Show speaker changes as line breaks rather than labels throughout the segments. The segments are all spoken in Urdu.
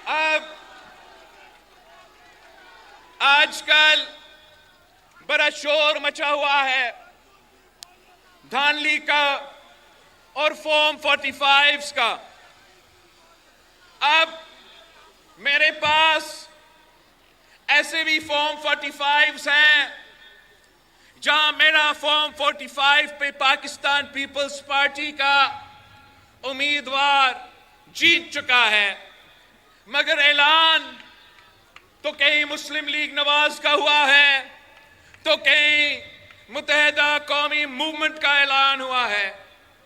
اب آج کل بڑا شور مچا ہوا ہے دھانلی کا اور فارم 45 کا. اب میرے پاس ایسے بھی فارم 45 ہیں جہاں میرا فارم 45 پہ پاکستان پیپلز پارٹی کا امیدوار جیت چکا ہے، مگر اعلان تو کہیں مسلم لیگ نواز کا ہوا ہے تو کہیں متحدہ قومی موومنٹ کا اعلان ہوا ہے.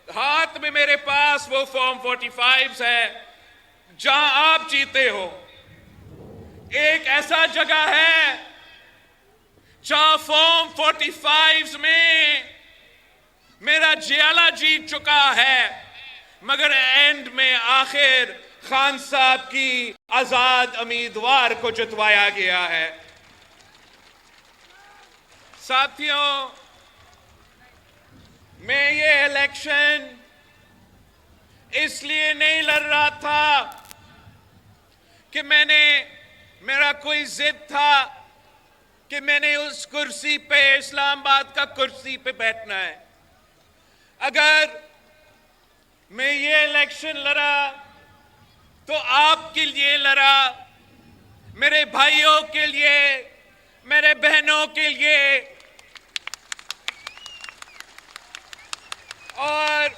ہاتھ میں میرے پاس وہ فارم 45 ہے جہاں آپ جیتے ہو. ایک ایسا جگہ ہے جہاں فارم 45 میں میرا جیالہ جیت چکا ہے، مگر اینڈ میں آخر خان صاحب کی آزاد امیدوار کو جتوایا گیا ہے. ساتھیوں، میں یہ الیکشن اس لیے نہیں لڑ رہا تھا کہ میرا کوئی ضد تھا کہ میں نے اس کرسی پہ اسلام آباد کا کرسی پہ بیٹھنا ہے. اگر میں یہ الیکشن لڑا تو آپ کے لیے لڑا، میرے بھائیوں کے لیے، میرے بہنوں کے لیے، اور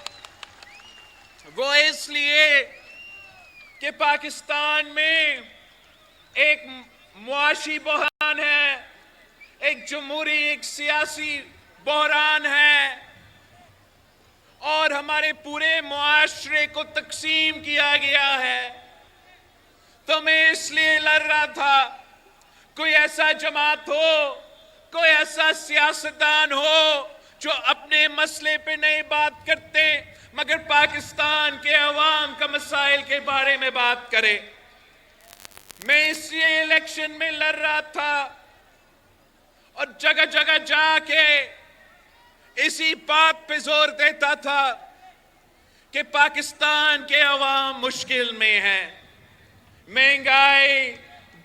وہ اس لیے کہ پاکستان میں ایک معاشی بحران ہے، ایک جمہوری، ایک سیاسی بحران ہے، اور ہمارے پورے معاشرے کو تقسیم کیا گیا ہے. تو میں اس لیے لڑ رہا تھا کوئی ایسا جماعت ہو، کوئی ایسا سیاستدان ہو جو اپنے مسئلے پہ نہیں بات کرتے مگر پاکستان کے عوام کا مسائل کے بارے میں بات کرے. میں اس لیے الیکشن میں لڑ رہا تھا اور جگہ جگہ جا کے اسی بات پہ زور دیتا تھا کہ پاکستان کے عوام مشکل میں ہیں. مہنگائی،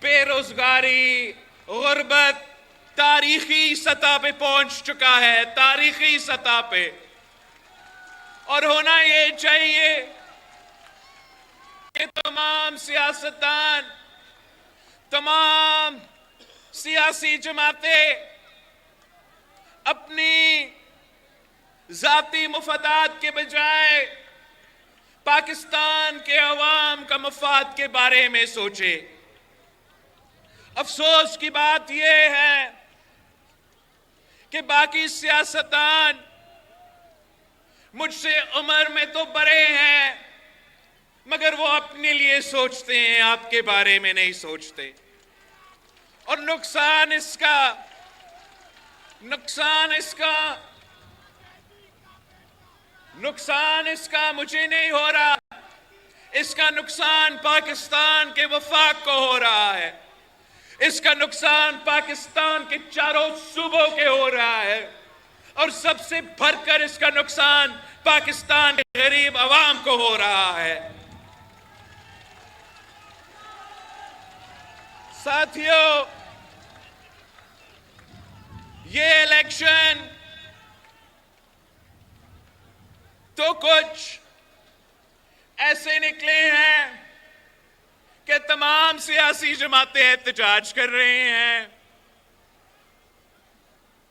بے روزگاری، غربت تاریخی سطح پہ پہنچ چکا ہے، تاریخی سطح پہ. اور ہونا یہ چاہیے کہ تمام سیاستدان، تمام سیاسی جماعتیں اپنی ذاتی مفادات کے بجائے پاکستان کے عوام کا مفاد کے بارے میں سوچے. افسوس کی بات یہ ہے کہ باقی سیاستدان مجھ سے عمر میں تو بڑے ہیں مگر وہ اپنے لیے سوچتے ہیں، آپ کے بارے میں نہیں سوچتے. اور نقصان اس کا مجھے نہیں ہو رہا، اس کا نقصان پاکستان کے وفاق کو ہو رہا ہے، اس کا نقصان پاکستان کے چاروں صوبوں کے ہو رہا ہے، اور سب سے بڑھ کر اس کا نقصان پاکستان کے غریب عوام کو ہو رہا ہے. ساتھیوں، یہ الیکشن تو کچھ ایسے نکلے ہیں کہ تمام سیاسی جماعتیں احتجاج کر رہے ہیں،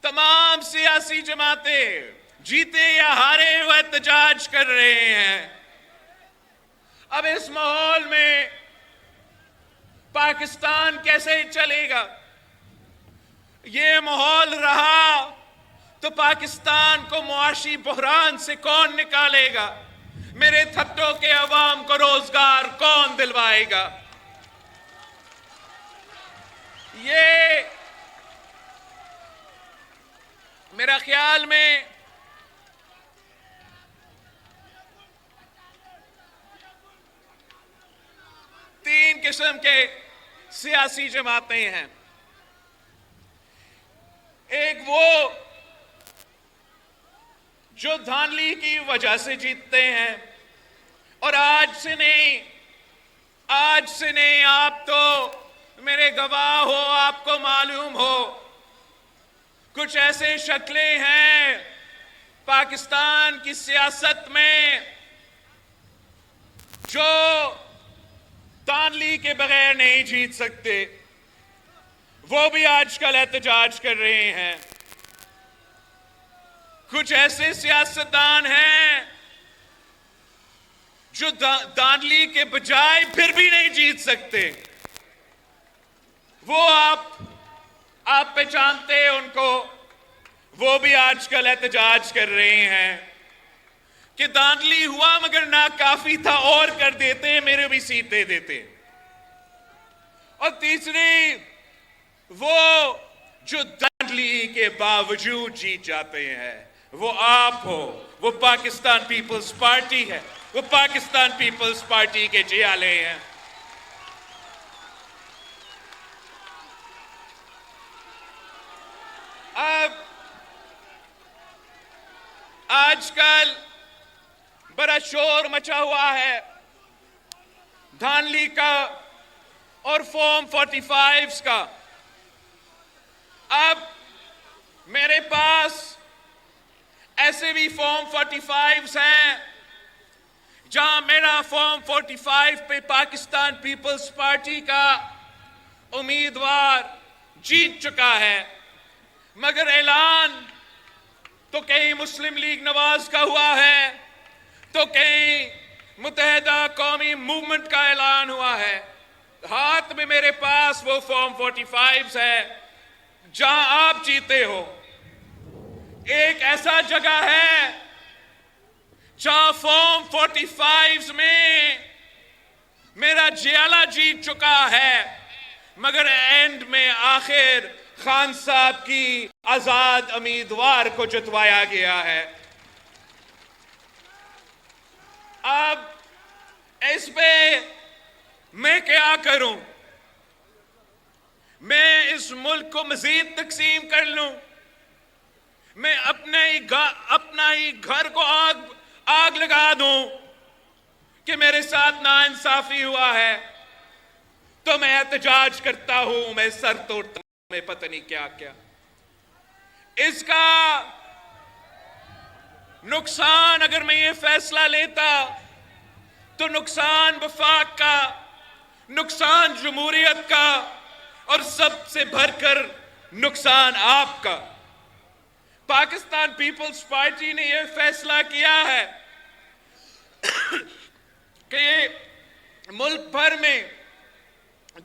تمام سیاسی جماعتیں جیتے یا ہارے وہ احتجاج کر رہے ہیں. اب اس ماحول میں پاکستان کیسے چلے گا؟ یہ ماحول رہا تو پاکستان کو معاشی بحران سے کون نکالے گا؟ میرے تھٹوں کے عوام کو روزگار کون دلوائے گا؟ یہ میرا خیال میں تین قسم کے سیاسی جماعتیں ہیں. ایک وہ جو دھاندلی کی وجہ سے جیتتے ہیں اور آج سے نہیں، آج سے نہیں، آپ تو میرے گواہ ہو، آپ کو معلوم ہو کچھ ایسے شکلیں ہیں پاکستان کی سیاست میں جو دھاندلی کے بغیر نہیں جیت سکتے، وہ بھی آج کل احتجاج کر رہے ہیں۔ کچھ ایسے سیاستدان ہیں جو دھاندلی کے بجائے پھر بھی نہیں جیت سکتے، وہ آپ پہچانتے ہیں ان کو، وہ بھی آج کل احتجاج کر رہے ہیں کہ دھاندلی ہوا مگر ناکافی تھا، اور کر دیتے، میرے بھی سیٹیں دیتے۔ اور تیسری، وہ جو دھاندلی کے باوجود جیت جاتے ہیں، وہ آپ ہو، وہ پاکستان پیپلز پارٹی ہے، وہ پاکستان پیپلز پارٹی کے جیالے ہیں۔ اب آج کل بڑا شور مچا ہوا ہے دھاندلی کا اور فارم 45 کا۔ اب میرے پاس ایسے بھی فارم 45 ہیں جہاں میرا فارم 45 پہ پاکستان پیپلز پارٹی کا امیدوار جیت چکا ہے، مگر اعلان تو کہیں مسلم لیگ نواز کا ہوا ہے، تو کہیں متحدہ قومی موومنٹ کا اعلان ہوا ہے۔ ہاتھ میں میرے پاس وہ فارم 45 ہے جہاں آپ جیتے ہو۔ ایک ایسا جگہ ہے جہاں فارم 45 میں میرا جیالہ جیت چکا ہے، مگر اینڈ میں آخر خان صاحب کی آزاد امیدوار کو جتوایا گیا ہے۔ اب اس پہ میں کیا کروں؟ میں اس ملک کو مزید تقسیم کر لوں؟ میں اپنا ہی گھر کو آگ لگا دوں کہ میرے ساتھ ناانصافی ہوا ہے؟ تو میں احتجاج کرتا ہوں، میں سر توڑتا ہوں، میں پتہ نہیں کیا کیا۔ اس کا نقصان اگر میں یہ فیصلہ لیتا تو نقصان وفاق کا، نقصان جمہوریت کا، اور سب سے بڑھ کر نقصان آپ کا۔ پاکستان پیپلز پارٹی نے یہ فیصلہ کیا ہے کہ ملک بھر میں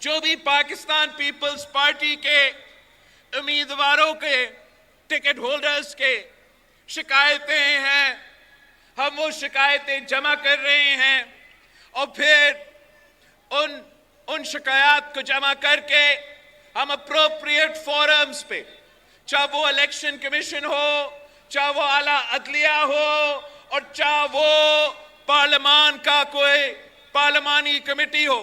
جو بھی پاکستان پیپلز پارٹی کے امیدواروں کے ٹکٹ ہولڈرز کے شکایتیں ہیں، ہم وہ شکایتیں جمع کر رہے ہیں، اور پھر ان شکایات کو جمع کر کے ہم اپروپریٹ فورمز پہ، چاہے وہ الیکشن کمیشن ہو، چاہے وہ اعلیٰ عدلیہ ہو، اور چاہے وہ پارلیمان کا کوئی پارلیمانی کمیٹی ہو،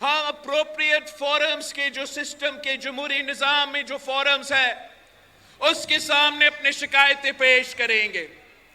ہم اپروپریٹ فورمز کے جو سسٹم کے جمہوری نظام میں جو فورمز ہے اس کے سامنے اپنے شکایتیں پیش کریں گے۔